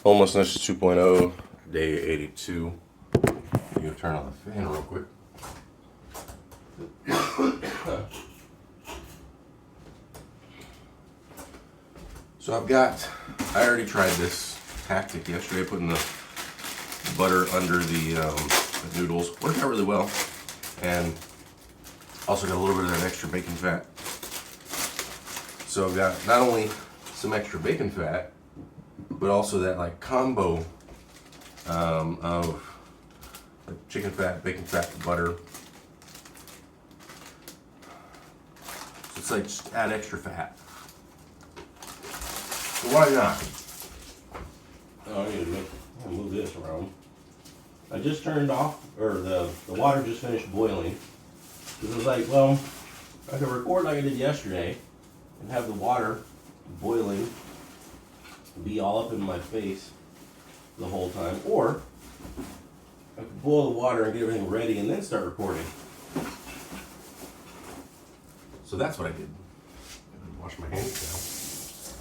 Homelessness 2.0, day 82. You turn on the fan real quick. So I already tried this tactic yesterday, putting the butter under the noodles. Worked out really well. And also got a little bit of that extra bacon fat. So I've got not only some extra bacon fat, but also that like combo of like chicken fat, bacon fat, butter. So it's like just add extra fat. So why not? Oh, I need to move this around. I just turned off, or the water just finished boiling. Because I was like, well, I could record like I did yesterday and have the water boiling be all up in my face the whole time, or I could boil the water and get everything ready and then start recording. So that's what I did. I wash my hands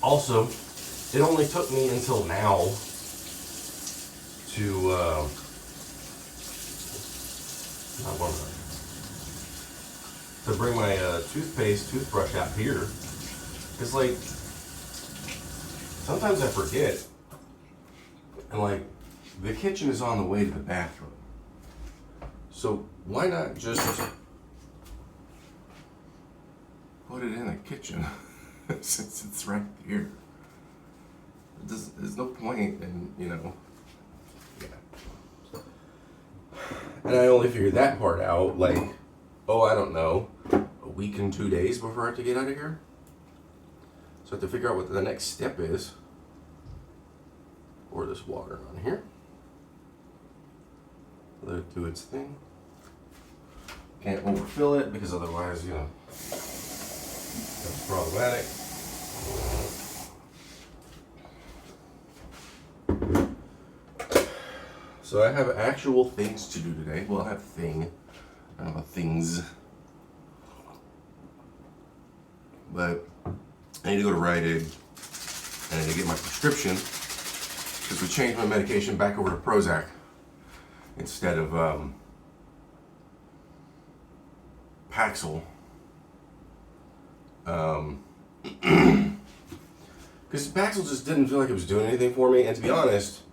now. Also, it only took me until now to bring my toothbrush out here. It's like, sometimes I forget, and like, the kitchen is on the way to the bathroom. So why not just put it in the kitchen since it's right here? There's no point in, yeah. And I only figured that part out, like, I don't know, a week and 2 days before I have to get out of here. So I have to figure out what the next step is. Pour this water on here. Let it do its thing. Can't overfill it because otherwise, that's problematic. So I have actual things to do today. Well, I have I don't know things. But I need to go to Rite Aid and I need to get my prescription because we changed my medication back over to Prozac instead of Paxil. Because Paxil just didn't feel like it was doing anything for me, and to be honest,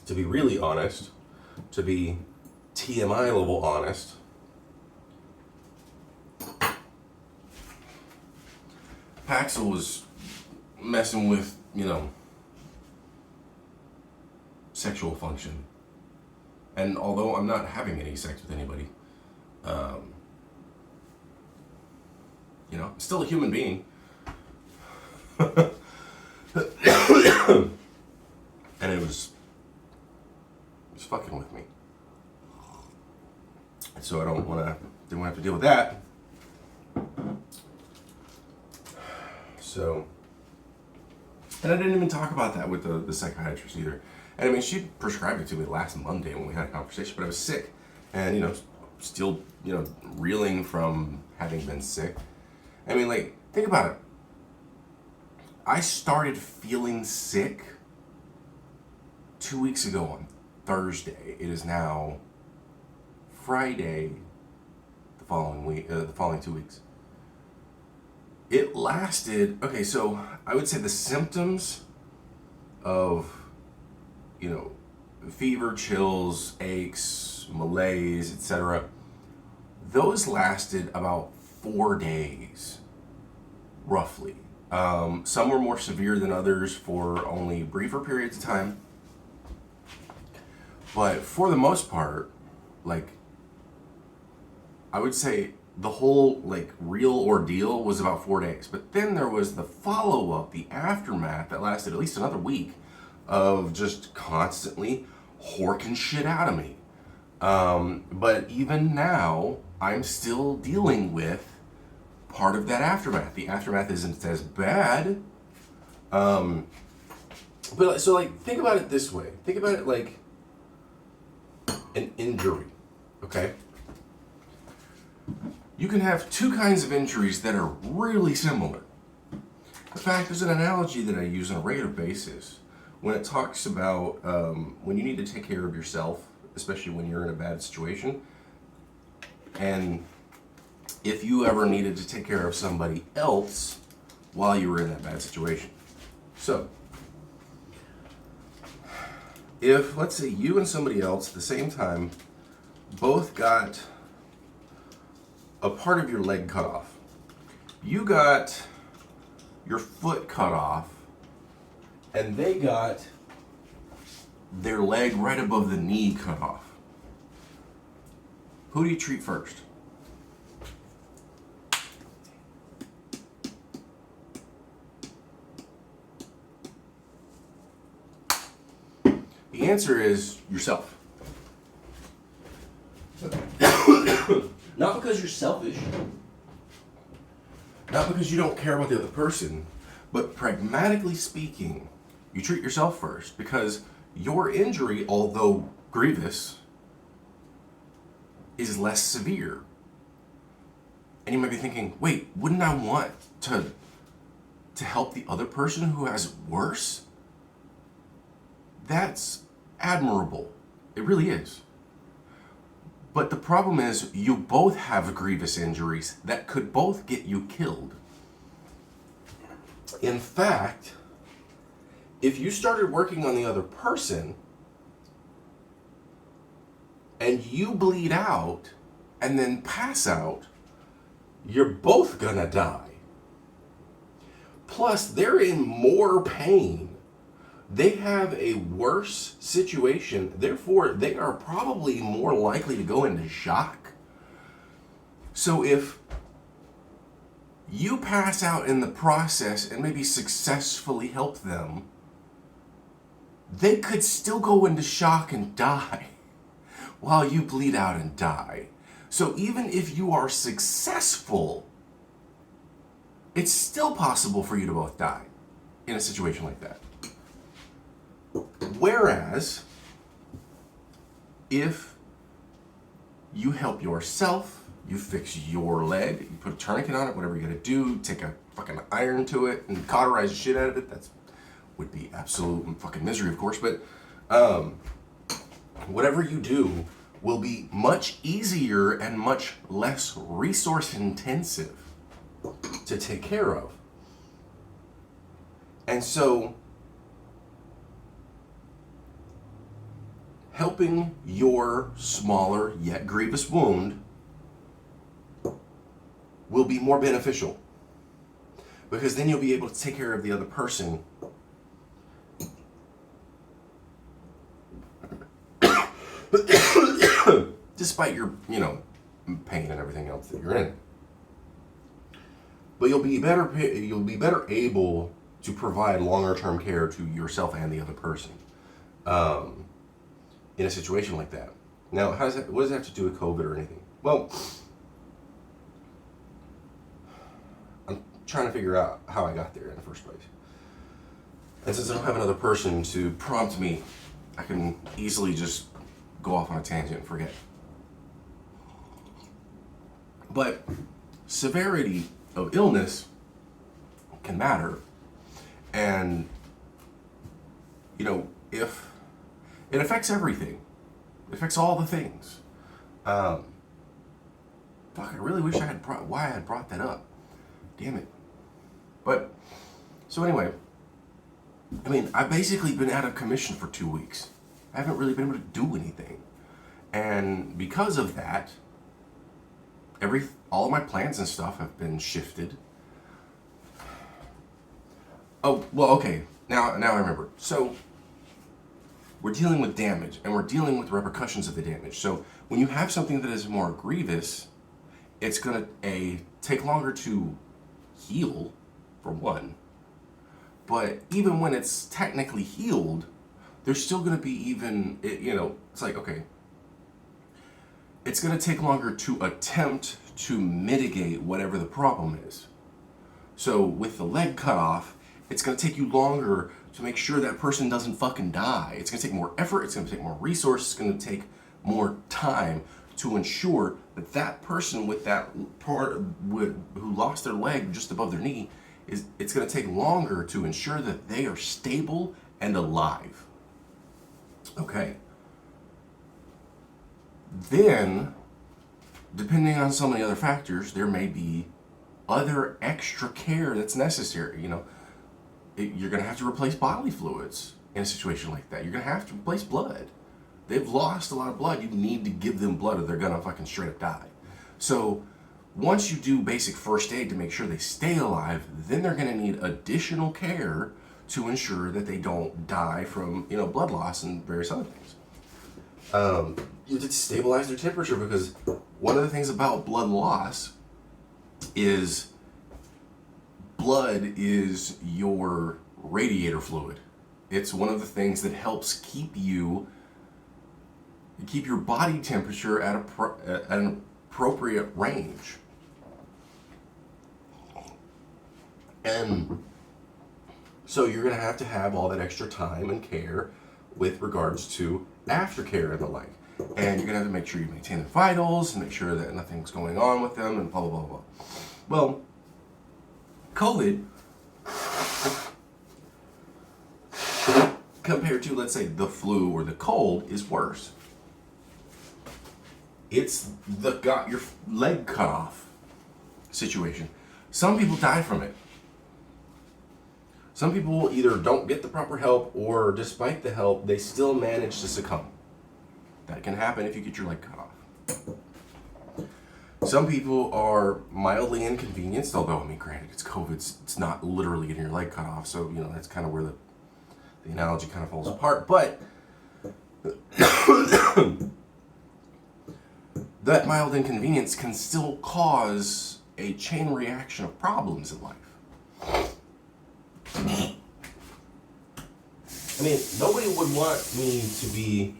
to be really honest, to be TMI level honest, Paxil was messing with, sexual function. And although I'm not having any sex with anybody, I'm still a human being. And it was fucking with me. So I didn't want to have to deal with that. So, and I didn't even talk about that with the psychiatrist either. And I mean, she prescribed it to me last Monday when we had a conversation, but I was sick and, still, reeling from having been sick. I mean, like, think about it. I started feeling sick 2 weeks ago on Thursday. It is now Friday, the following 2 weeks. It lasted, okay, so I would say the symptoms of, fever, chills, aches, malaise, etc., those lasted about 4 days, roughly. Some were more severe than others for only briefer periods of time. But for the most part, like, I would say the whole, like, real ordeal was about 4 days. But then there was the follow-up, the aftermath that lasted at least another week of just constantly horking shit out of me. But even now, I'm still dealing with part of that aftermath. The aftermath isn't as bad. But so, like, think about it this way. Think about it like an injury, okay? you can have two kinds of injuries that are really similar. In fact, there's an analogy that I use on a regular basis when it talks about when you need to take care of yourself, especially when you're in a bad situation, and if you ever needed to take care of somebody else while you were in that bad situation. So, if, let's say, you and somebody else at the same time both got a part of your leg cut off. You got your foot cut off, and they got their leg right above the knee cut off. Who do you treat first? The answer is yourself. Not because you're selfish, not because you don't care about the other person, but pragmatically speaking, you treat yourself first, because your injury, although grievous, is less severe. And you might be thinking, wait, wouldn't I want to help the other person who has it worse? That's admirable. It really is. But the problem is, you both have grievous injuries that could both get you killed. In fact, if you started working on the other person and you bleed out and then pass out, you're both gonna die. Plus, they're in more pain. They have a worse situation, therefore they are probably more likely to go into shock. So if you pass out in the process and maybe successfully help them, they could still go into shock and die while you bleed out and die. So even if you are successful, it's still possible for you to both die in a situation like that. Whereas, if you help yourself, you fix your leg, you put a tourniquet on it, whatever you're gonna do, take a fucking iron to it and cauterize the shit out of it, that would be absolute fucking misery, of course, but whatever you do will be much easier and much less resource intensive to take care of. And so, helping your smaller yet grievous wound will be more beneficial, because then you'll be able to take care of the other person despite your, pain and everything else that you're in. But you'll be better able to provide longer term care to yourself and the other person. In a situation like that. Now, what does that have to do with COVID or anything? Well, I'm trying to figure out how I got there in the first place. And since I don't have another person to prompt me, I can easily just go off on a tangent and forget. But severity of illness can matter. And, if it affects everything. It affects all the things. I really wish I had brought that up. Damn it. But, so anyway, I've basically been out of commission for 2 weeks. I haven't really been able to do anything. And because of that, all of my plans and stuff have been shifted. Oh, well, okay. Now I remember. So, we're dealing with damage, and we're dealing with repercussions of the damage. So when you have something that is more grievous, it's going to take longer to heal, for one. But even when it's technically healed, there's still going to be it's like, okay, it's going to take longer to attempt to mitigate whatever the problem is. So with the leg cut off, it's going to take you longer to make sure that person doesn't fucking die. It's going to take more effort, it's going to take more resources, it's going to take more time to ensure that that person with that part who lost their leg just above their knee it's going to take longer to ensure that they are stable and alive. Okay. Then, depending on so many other factors, there may be other extra care that's necessary. You're going to have to replace bodily fluids in a situation like that. You're going to have to replace blood. They've lost a lot of blood. You need to give them blood or they're going to fucking straight up die. So once you do basic first aid to make sure they stay alive, then they're going to need additional care to ensure that they don't die from, blood loss and various other things. You have to stabilize their temperature, because one of the things about blood loss is blood is your radiator fluid. It's one of the things that helps keep your body temperature at an appropriate range. And so you're going to have all that extra time and care with regards to aftercare and the like. And you're going to have to make sure you maintain their vitals and make sure that nothing's going on with them and blah, blah, blah, blah. Well, COVID, compared to, let's say, the flu or the cold, is worse. It's the got your leg cut off situation. Some people die from it. Some people either don't get the proper help, or despite the help, they still manage to succumb. That can happen if you get your leg cut off. Some people are mildly inconvenienced, although, granted, it's COVID, it's not literally getting your leg cut off, so, that's kind of where the analogy kind of falls apart. But that mild inconvenience can still cause a chain reaction of problems in life. Nobody would want me to be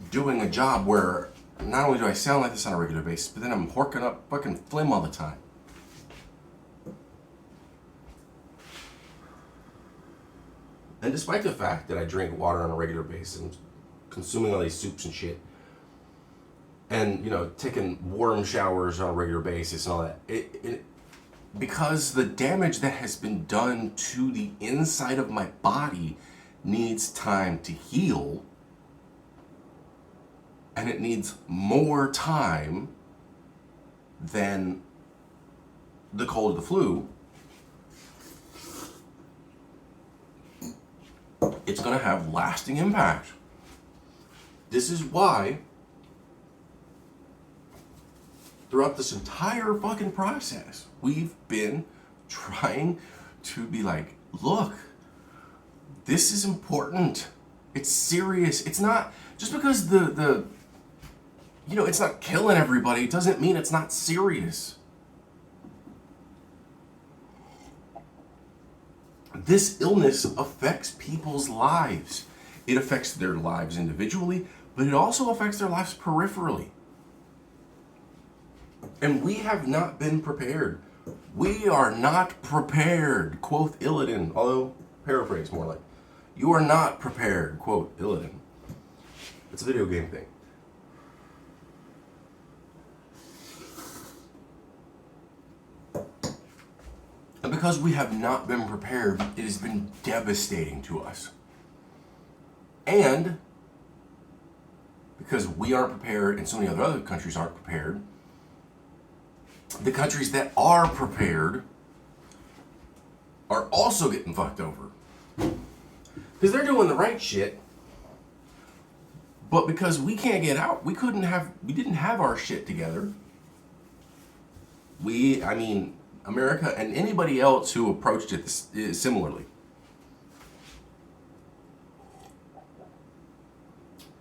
doing a job where not only do I sound like this on a regular basis, but then I'm horking up fucking phlegm all the time. And despite the fact that I drink water on a regular basis and consuming all these soups and shit, and, taking warm showers on a regular basis and all that, because the damage that has been done to the inside of my body needs time to heal, and it needs more time than the cold or the flu, it's going to have lasting impact. This is why throughout this entire fucking process, we've been trying to be like, look, this is important. It's serious. It's not just because it's not killing everybody, it doesn't mean it's not serious. This illness affects people's lives. It affects their lives individually, but it also affects their lives peripherally. And we have not been prepared. We are not prepared, quote Illidan, although paraphrase more like, you are not prepared, quote Illidan. It's a video game thing. And because we have not been prepared, it has been devastating to us. And because we aren't prepared and so many other countries aren't prepared, the countries that are prepared are also getting fucked over. Because they're doing the right shit, but because we can't get out, we didn't have our shit together. America and anybody else who approached it similarly.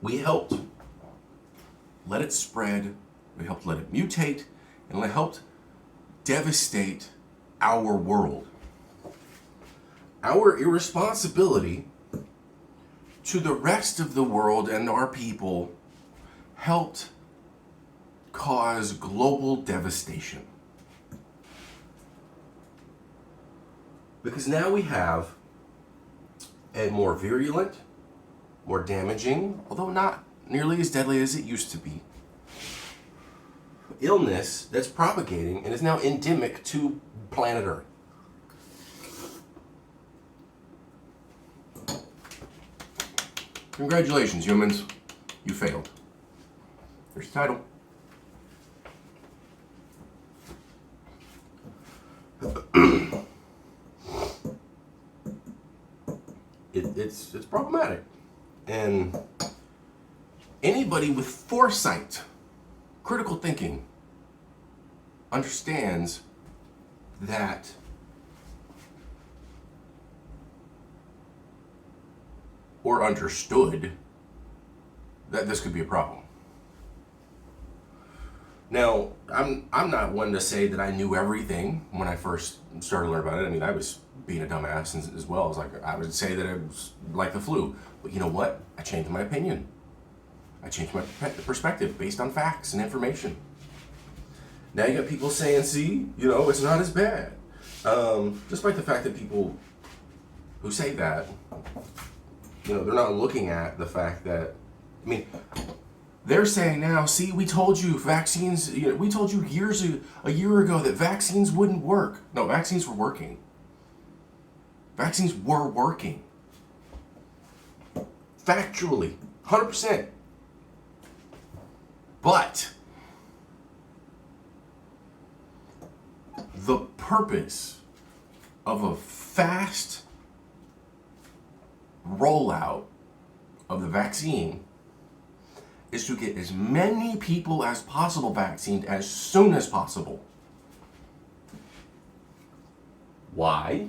We helped let it spread, we helped let it mutate, and it helped devastate our world. Our irresponsibility to the rest of the world and our people helped cause global devastation. Because now we have a more virulent, more damaging, although not nearly as deadly as it used to be, illness that's propagating and is now endemic to planet Earth. Congratulations, humans. You failed. Here's the title. It's problematic. And anybody with foresight, critical thinking, understands that or understood that this could be a problem. Now, I'm not one to say that I knew everything when I first started learning about it. I mean, I was being a dumbass as well. I would say that it was like the flu. But you know what? I changed my opinion. I changed my perspective based on facts and information. Now you got people saying, see, it's not as bad. Despite the fact that people who say that, they're not looking at the fact that, they're saying now, see, we told you vaccines, we told you a year ago that vaccines wouldn't work. No, vaccines were working. Vaccines were working. Factually, 100%. But the purpose of a fast rollout of the vaccine is to get as many people as possible vaccinated as soon as possible. Why?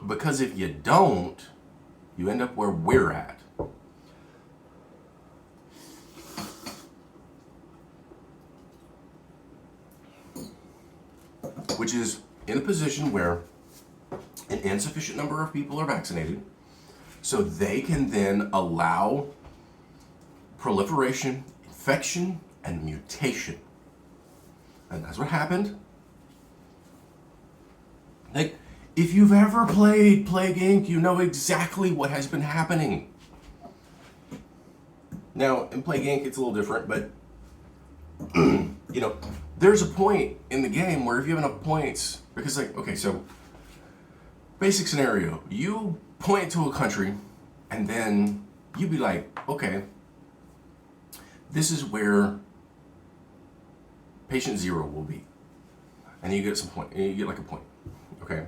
Because if you don't, you end up where we're at. Which is in a position where an insufficient number of people are vaccinated, so they can then allow proliferation, infection, and mutation. And that's what happened. Like, if you've ever played Plague Inc., you know exactly what has been happening. Now, in Plague Inc., it's a little different, but, there's a point in the game where if you have enough points, because so basic scenario, you point to a country and then you be like, okay, this is where patient 0 will be. And you get some point, you get like a point, okay?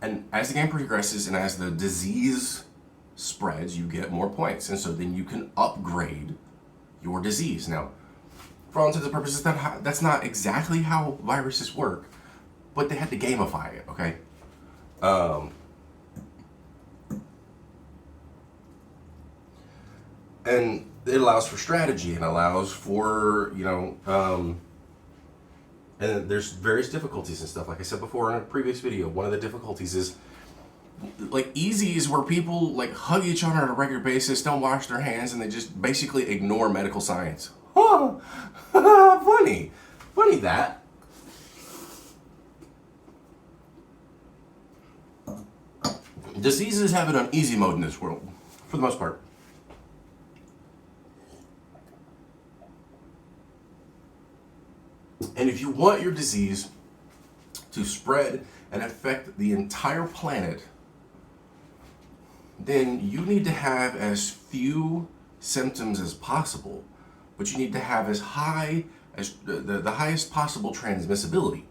And as the game progresses and as the disease spreads, you get more points. And so then you can upgrade your disease. Now, for all intents and purposes, that's not exactly how viruses work, but they had to gamify it, okay? And it allows for strategy and allows for, and there's various difficulties and stuff. Like I said before in a previous video, one of the difficulties is, easy is where people, hug each other on a regular basis, don't wash their hands, and they just basically ignore medical science. Oh, funny. Funny that. Diseases have it on easy mode in this world, for the most part. And if you want your disease to spread and affect the entire planet, then you need to have as few symptoms as possible, but you need to have as high as the highest possible transmissibility.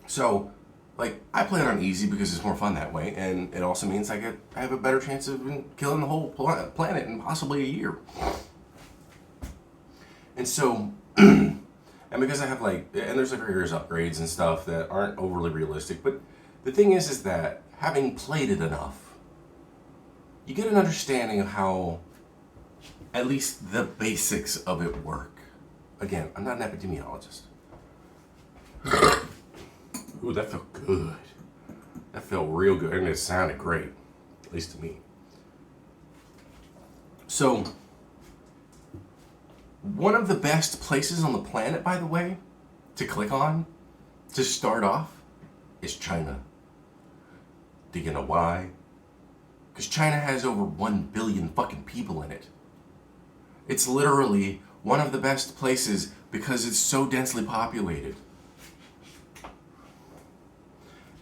So, I play it on easy because it's more fun that way, and it also means I have a better chance of killing the whole planet in possibly a year. And so, and because I have and there's various upgrades and stuff that aren't overly realistic, but the thing is that having played it enough, you get an understanding of how at least the basics of it work. Again, I'm not an epidemiologist. Ooh, that felt good. That felt real good, and it sounded great, at least to me. So, one of the best places on the planet, by the way, to click on to start off is China. Do you know why? Because China has over 1 billion fucking people in it. It's literally one of the best places because it's so densely populated.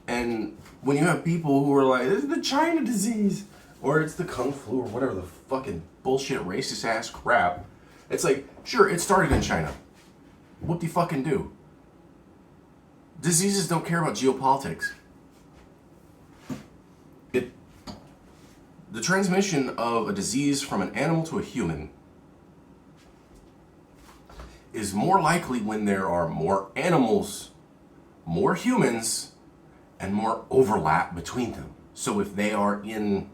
And when you have people who are like, this is the China disease, or it's the Kung flu, or whatever the fucking bullshit racist ass crap, it's like, sure, it started in China. What do you fucking do? Diseases don't care about geopolitics. The transmission of a disease from an animal to a human is more likely when there are more animals, more humans, and more overlap between them. So if they are in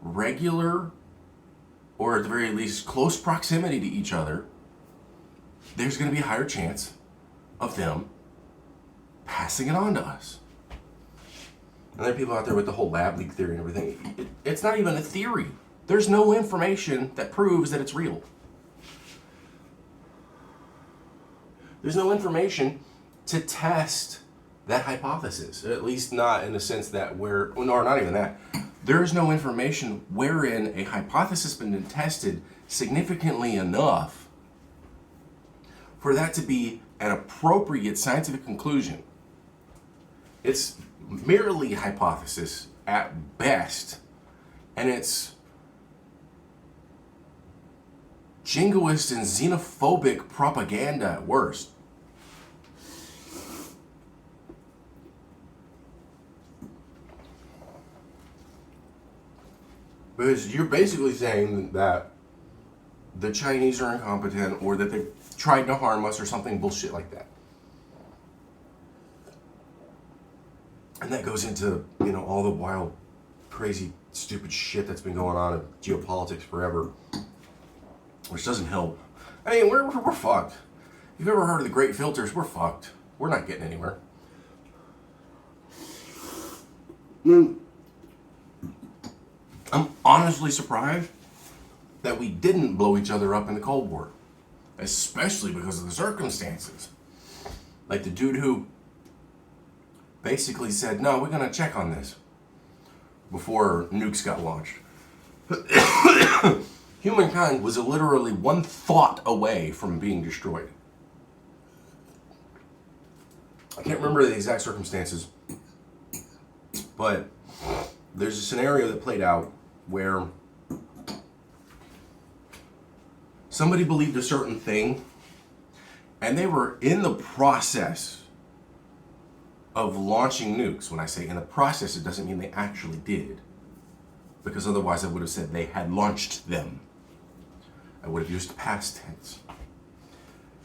regular, or at the very least close proximity to each other, there's going to be a higher chance of them passing it on to us. And there are people out there with the whole lab leak theory and everything. It's not even a theory. There's no information that proves that it's real. There's no information to test that hypothesis, at least not in the sense that not even that. There is no information wherein a hypothesis has been tested significantly enough for that to be an appropriate scientific conclusion. It's merely hypothesis at best, and it's jingoist and xenophobic propaganda at worst. Because you're basically saying that the Chinese are incompetent, or that they tried to harm us, or something bullshit like that. And that goes into, all the wild, crazy, stupid shit that's been going on in geopolitics forever, which doesn't help. I mean, we're fucked. If you've ever heard of the great filters, we're fucked. We're not getting anywhere. I'm honestly surprised that we didn't blow each other up in the Cold War, especially because of the circumstances. Like the dude who basically said, no, we're going to check on this before nukes got launched. Humankind was literally one thought away from being destroyed. I can't remember the exact circumstances, but there's a scenario that played out where somebody believed a certain thing, and they were in the process of launching nukes. When I say in the process, it doesn't mean they actually did, because otherwise I would have said they had launched them. I would have used past tense.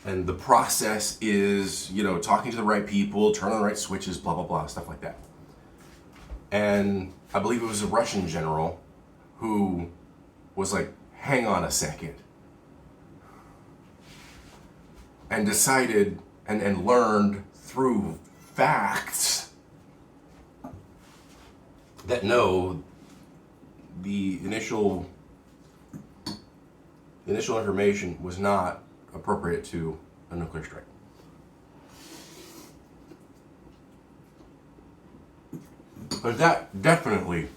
And the process is, talking to the right people, turning the right switches, blah, blah, blah, stuff like that. And I believe it was a Russian general who was like, hang on a second. And decided and learned through facts that no, the initial information was not appropriate to a nuclear strike. But that definitely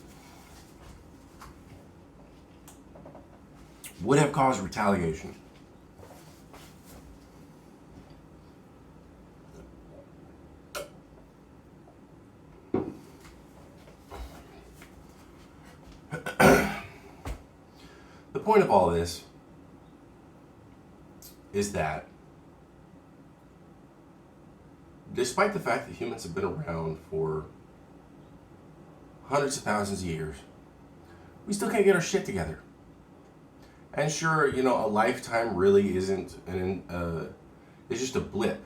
would have caused retaliation. The point of all this is that despite the fact that humans have been around for hundreds of thousands of years, we still can't get our shit together. And sure, a lifetime really isn't it's just a blip.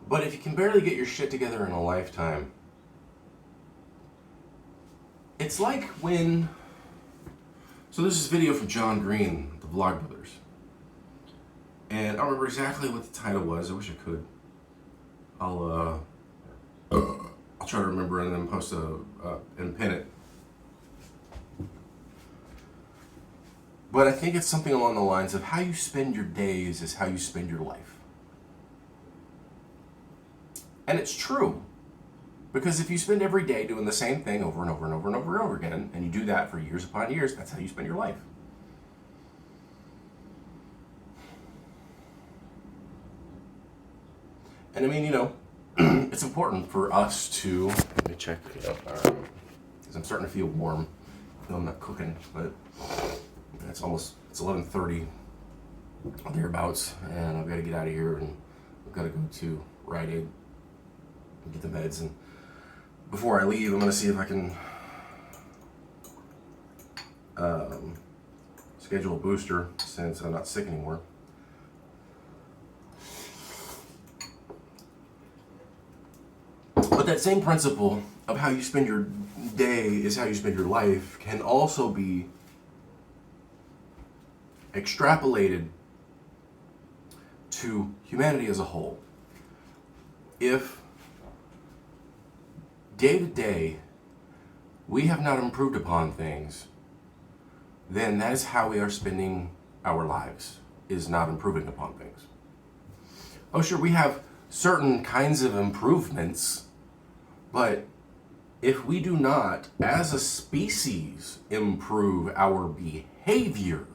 But if you can barely get your shit together in a lifetime, it's like when... So there's this video from John Green, the Vlogbrothers. And I don't remember exactly what the title was. I wish I could. I'll try to remember and then post and pin it. But I think it's something along the lines of how you spend your days is how you spend your life. And it's true. Because if you spend every day doing the same thing over and over and over and over and over again, and you do that for years upon years, that's how you spend your life. And I mean, it's important for us to, let me check, because I'm starting to feel warm. I'm not cooking, but it's 11:30, thereabouts, and I've got to get out of here, and I've got to go to Rite Aid and get the meds. And before I leave, I'm going to see if I can schedule a booster since I'm not sick anymore. But that same principle of how you spend your day is how you spend your life can also be extrapolated to humanity as a whole. If day to day we have not improved upon things, then that is how we are spending our lives, is not improving upon things. Oh sure, we have certain kinds of improvements, but if we do not, as a species, improve our behavior,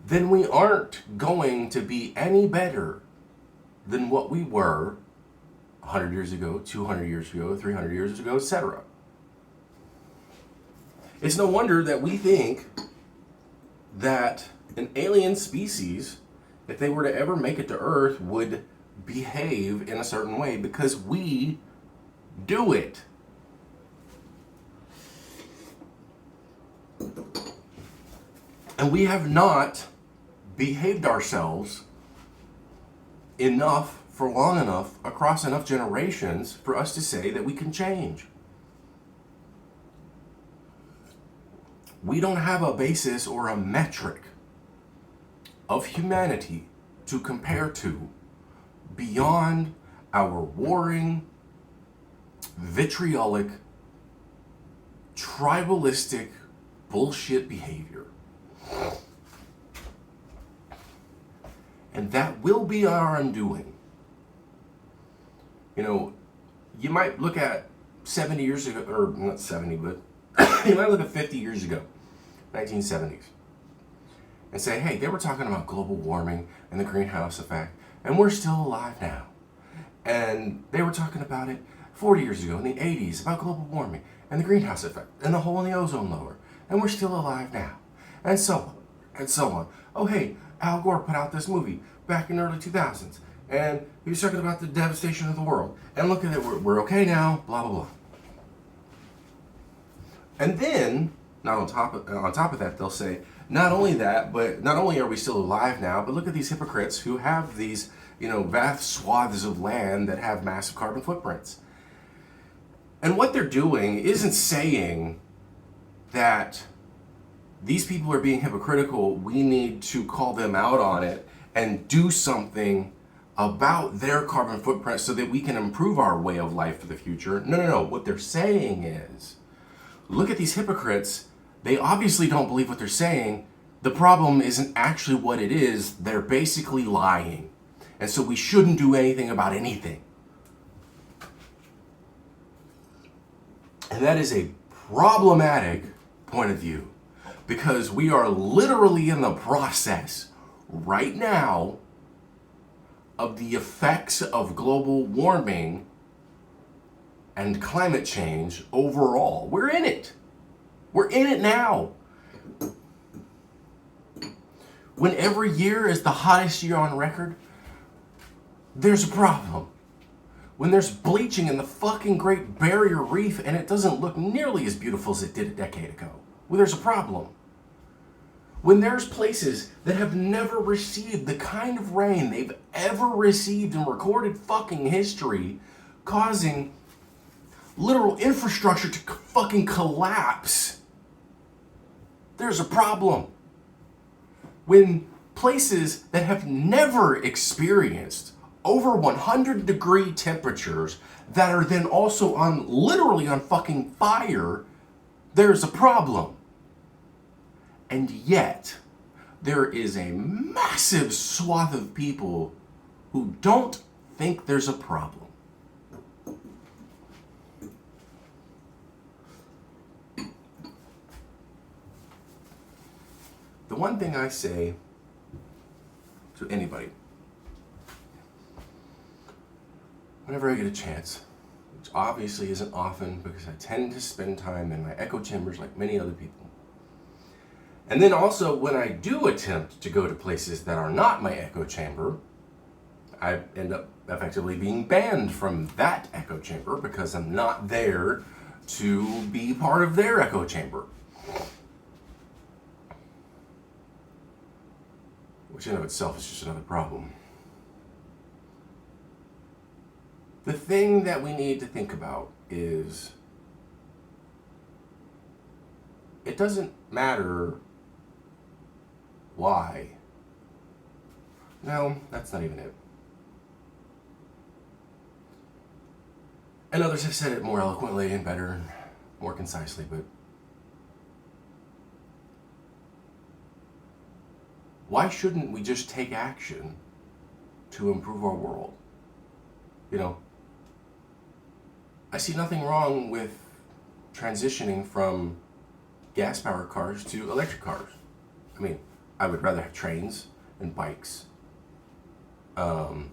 then we aren't going to be any better than what we were 100 years ago, 200 years ago, 300 years ago, etc. It's no wonder that we think that an alien species, if they were to ever make it to Earth, would behave in a certain way, because we do it. And we have not behaved ourselves enough for long enough, across enough generations, for us to say that we can change. We don't have a basis or a metric of humanity to compare to beyond our warring, vitriolic, tribalistic bullshit behavior. And that will be our undoing. You might look at 70 years ago, or not 70, but you might look at 50 years ago, 1970s, and say, hey, they were talking about global warming and the greenhouse effect, and we're still alive now. And they were talking about it 40 years ago in the 80s about global warming and the greenhouse effect and the hole in the ozone layer, and we're still alive now. And so on, and so on. Oh, hey, Al Gore put out this movie back in the early 2000s, and he was talking about the devastation of the world. And look at it, we're okay now, blah, blah, blah. And then, on top of that, they'll say, not only that, but not only are we still alive now, but look at these hypocrites who have these, vast swaths of land that have massive carbon footprints. And what they're doing isn't saying that these people are being hypocritical, we need to call them out on it and do something about their carbon footprint so that we can improve our way of life for the future. No. What they're saying is, look at these hypocrites. They obviously don't believe what they're saying. The problem isn't actually what it is. They're basically lying. And so we shouldn't do anything about anything. And that is a problematic point of view, because we are literally in the process right now of the effects of global warming and climate change overall. We're in it. We're in it now. When every year is the hottest year on record, there's a problem. When there's bleaching in the fucking Great Barrier Reef and it doesn't look nearly as beautiful as it did a decade ago, well, there's a problem. When there's places that have never received the kind of rain they've ever received in recorded fucking history, causing literal infrastructure to fucking collapse, there's a problem. When places that have never experienced over 100-degree temperatures that are then also literally on fucking fire, there's a problem. And yet, there is a massive swath of people who don't think there's a problem. The one thing I say to anybody, whenever I get a chance, which obviously isn't often because I tend to spend time in my echo chambers like many other people. And then also when I do attempt to go to places that are not my echo chamber, I end up effectively being banned from that echo chamber because I'm not there to be part of their echo chamber. Which in of itself is just another problem. The thing that we need to think about is it doesn't matter why. No, that's not even it. And others have said it more eloquently and better and more concisely, but why shouldn't we just take action to improve our world? You know, I see nothing wrong with transitioning from gas-powered cars to electric cars. I mean, I would rather have trains and bikes and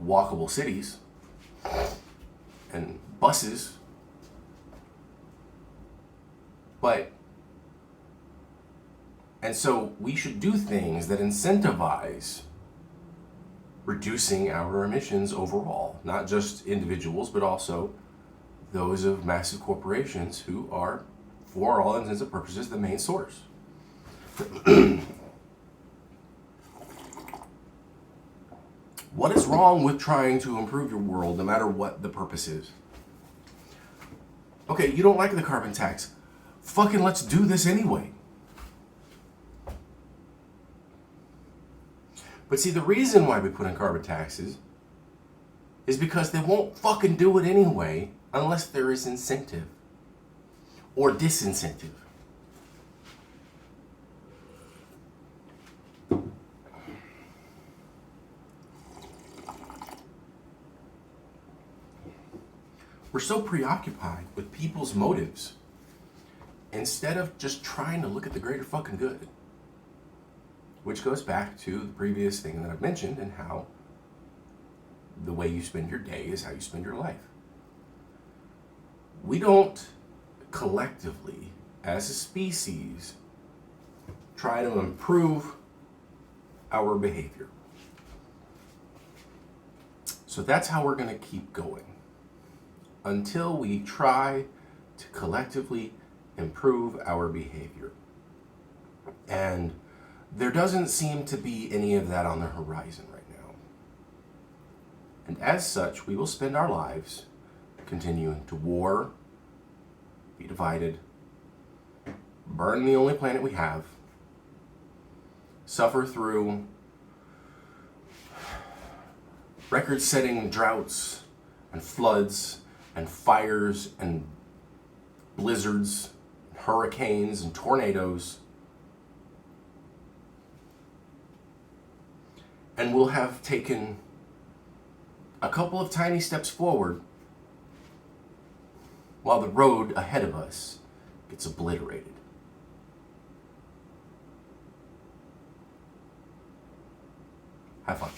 walkable cities and buses. And so we should do things that incentivize reducing our emissions overall, not just individuals, but also those of massive corporations who are, for all intents and purposes, the main source. What is wrong with trying to improve your world, no matter what the purpose is? Okay, you don't like the carbon tax. Fucking let's do this anyway. But see, the reason why we put in carbon taxes is because they won't fucking do it anyway unless there is incentive or disincentive. We're so preoccupied with people's motives instead of just trying to look at the greater fucking good. Which goes back to the previous thing that I've mentioned and how the way you spend your day is how you spend your life. We don't collectively, as a species, try to improve our behavior. So that's how we're going to keep going until we try to collectively improve our behavior. And there doesn't seem to be any of that on the horizon right now. And as such, we will spend our lives continuing to war, be divided, burn the only planet we have, suffer through record-setting droughts and floods and fires and blizzards, hurricanes and tornadoes. And we'll have taken a couple of tiny steps forward while the road ahead of us gets obliterated. Have fun.